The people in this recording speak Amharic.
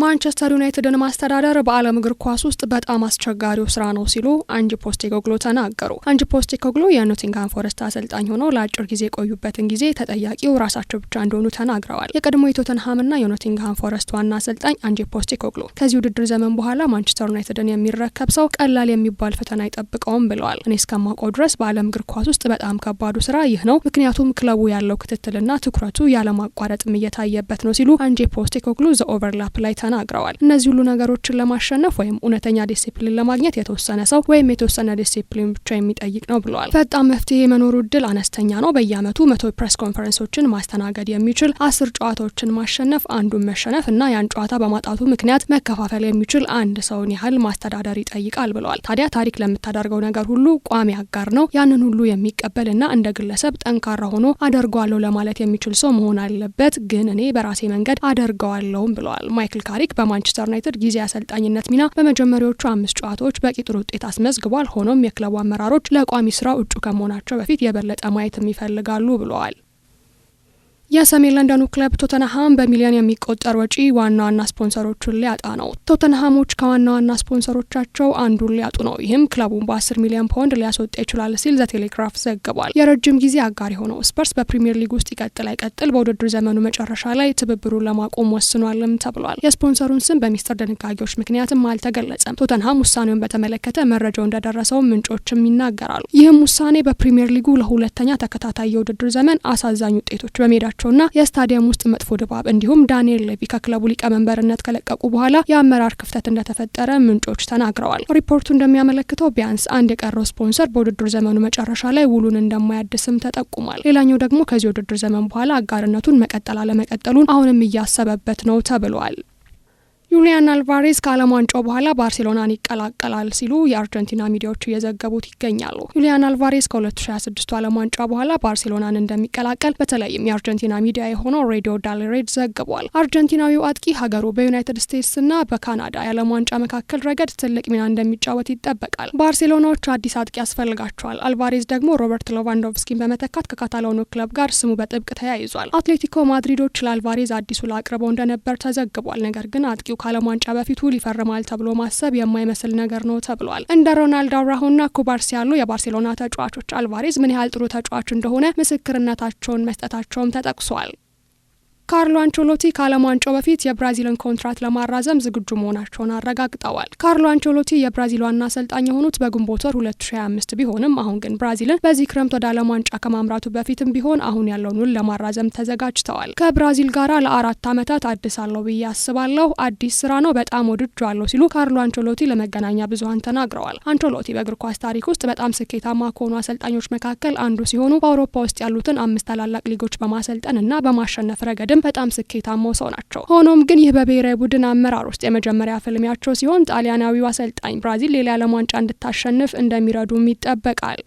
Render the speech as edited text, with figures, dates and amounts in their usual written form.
የማንቸስተር ዩናይትድን ማስተዳደር በዓለም እግር ኳስ ውስጥ በጣም አስቸጋሪው ስራ ነው ሲሉ አንጂ ፖስቴኮግሉ ተናገሩ። አንጂ ፖስቴኮግሉ የኖቲንግሃም ፎረስት አሰልጣኝ ሆነው ለአጭር ጊዜ የቆዩበትን ጊዜ ተጠያቂው ራሳቸው ብቻ እንደሆኑ ተናግረዋል። የቀድሞ የቶተንሃምና የኖቲንግሃም ፎረስት ዋና አሰልጣኝ አንጂ ፖስቴኮግሉ ከዚህ ውድድር ዘመን በኋላ ማንቸስተር ዩናይትድን የሚረከብ ሰው ቀላል የሚባል ፈተና አይጠብቀውም ብለዋል። እኔ እስከማውቀው ድረስ በዓለም እግር ኳስ ውስጥ በጣም ከባዱ ስራ ይህ ነው፣ ምክንያቱም ክለቡ ያለው ክትትልና ትኩረቱ ያለማቋረጥም እየታየበት ነው ሲሉ አንጂ ፖስቴኮግሉ ዘ ኦቨርላፕ ላይ ተናግረዋል። እነዚህ ሁሉ ነገሮችን ለማሸነፍ ወይም እውነተኛ ዲሲፕሊን ለማግኘት የተወሰነ ሰው ወይም የተወሰነ ዲሲፕሊን ብቻ የሚጠይቅ ነው ብለዋል። ፈጣን መፍትሄ የመኖሩ እድል አነስተኛ ነው። በየአመቱ 100 ፕሬስ ኮንፈረንሶችን ማስተናገድ የሚችል 10 ጨዋታዎችን ማሸነፍ፣ አንዱን መሸነፍ እና ያን ጨዋታ በማጣቱ ምክንያት መከፋፈል የሚችል አንድ ሰውን ያህል ማስተዳደር ይጠይቃል ብለዋል። ታዲያ ታሪክ ለምታደርገው ነገር ሁሉ ቋሚ አጋር ነው። ያንን ሁሉ የሚቀበልና እንደ ግለሰብ ጠንካራ ሆኖ አደርገዋለሁ ለማለት የሚችል ሰው መሆን አለበት። ግን እኔ በራሴ መንገድ አደርገዋለሁም ብለዋል። ማይክል ካሪክ በማንቸስተር ዩናይትድ ጊዜ አሰልጣኝነት ሚና በመጀመሪያዎቹ 5 ጨዋታዎች በቂ ጥሩ ውጤት አስመዝግቧል። ሆኖም የክለቡ አመራሮች ለቋሚ ስራው እጩ ከመሆናቸው በፊት የበለጠ ማየት ይፈልጋሉ ብለዋል። የሰሜን ለንደኑ ክለብ ቶተንሃም በሚሊዮን የሚቆጠር ወጪ ዋና ዋና ስፖንሰሮቹን ሊያጣ ነው። ቶተንሃሞች ከዋና ዋና ስፖንሰሮቻቸው አንዱን ሊያጡ ነው። ይህም ክለቡን በ10 ሚሊዮን ፓውንድ ሊያስወጣ ይችላል ሲል ዘ ቴሌግራፍ ዘግቧል። የረጅም ጊዜ አጋር የሆነው ስፐርስ በፕሪሚየር ሊግ ውስጥ ይቀጥል አይቀጥል በውድድር ዘመኑ መጨረሻ ላይ ትብብሩን ለማቆም ወስኗልም ተብሏል። የስፖንሰሩን ስም በሚስጥር ድንጋጌዎች ምክንያትም አልተገለጸም። ቶተንሃም ውሳኔውን በተመለከተ መረጃው እንደደረሰው ምንጮችም ይናገራሉ። ይህም ውሳኔ በፕሪሚየር ሊጉ ለሁለተኛ ተከታታይ የውድድር ዘመን አሳዛኝ ውጤቶች በሜዳ ና የስታዲየም ውስጥ መጥፎ ድባብ እንዲሁም ዳንኤል ሌቪ ከክለቡ ሊቀመንበርነት ከለቀቁ በኋላ የአመራር ክፍተት እንደተፈጠረ ምንጮች ተናግረዋል። ሪፖርቱ እንደሚያመለክተው ቢያንስ አንድ የቀረው ስፖንሰር በውድድር ዘመኑ መጨረሻ ላይ ውሉን እንደማያድስም ተጠቁሟል። ሌላኛው ደግሞ ከዚህ ውድድር ዘመን በኋላ አጋርነቱን መቀጠል አለመቀጠሉን አሁንም እያሰበበት ነው ተብሏል። ዩሊያን አልቫሬዝ ከዓለም ዋንጫው በኋላ ባርሴሎናን ይቀላቀላል ሲሉ የአርጀንቲና ሚዲያዎች እየዘገቡት ይገኛሉ። ዩሊያን አልቫሬዝ ከ2026 ዓለም ዋንጫ በኋላ ባርሴሎናን እንደሚቀላቀል በተለይም የአርጀንቲና ሚዲያ የሆነው ሬዲዮ ዳልሬድ ዘግቧል። አርጀንቲናዊው አጥቂ ሀገሩ በዩናይትድ ስቴትስና በካናዳ የዓለም ዋንጫ መካከል ረገድ ትልቅ ሚና እንደሚጫወት ይጠበቃል። ባርሴሎናዎች አዲስ አጥቂ ያስፈልጋቸዋል። አልቫሬዝ ደግሞ ሮበርት ሌቫንዶቭስኪን በመተካት ከካታላኑ ክለብ ጋር ስሙ በጥብቅ ተያይዟል። አትሌቲኮ ማድሪዶች ለአልቫሬዝ አዲሱ ላቅርበው እንደነበር ተዘግቧል። ነገር ግን አጥቂው ከዓለም ዋንጫ በፊት ውል ይፈርማል ተብሎ ማሰብ የማይመስል ነገር ነው ተብሏል። እንደ ሮናልዶ አራሁና ኩባርሲ ያሉ የባርሴሎና ተጫዋቾች አልቫሬዝ ምን ያህል ጥሩ ተጫዋች እንደሆነ ምስክርነታቸውን መስጠታቸውም ተጠቅሷል። ካርሎ አንቸሎቲ ከዓለም ዋንጫው በፊት የብራዚልን ኮንትራት ለማራዘም ዝግጁ መሆናቸውን አረጋግጠዋል። ካርሎ አንቸሎቲ የብራዚል ዋና አሰልጣኝ የሆኑት በግንቦት ወር 2025 ቢሆንም አሁን ግን ብራዚልን በዚህ ክረምት ወደ ዓለም ዋንጫ ከማምራቱ በፊትም ቢሆን አሁን ያለውን ውል ለማራዘም ተዘጋጅተዋል። ከብራዚል ጋር ለ4 ዓመታት አድሳለሁ ብዬ አስባለሁ። አዲስ ስራ ነው፣ በጣም ወድጄዋለሁ ሲሉ ካርሎ አንቸሎቲ ለመገናኛ ብዙኃን ተናግረዋል። አንቸሎቲ በእግር ኳስ ታሪክ ውስጥ በጣም ስኬታማ ከሆኑ አሰልጣኞች መካከል አንዱ ሲሆኑ በአውሮፓ ውስጥ ያሉትን 5 ታላላቅ ሊጎች በማሰልጠን እና በማሸነፍ ረገድም በጣም ስኬታማው ሰው ናቸው። ሆኖም ግን ይህ በብሔራዊ ቡድን አመራር ውስጥ የመጀመሪያ ፍልሚያቸው ሲሆን ጣሊያናዊው አሰልጣኝ ብራዚል ሌላ ዓለም ዋንጫ እንድታሸንፍ እንደሚረዱም ይጠበቃል።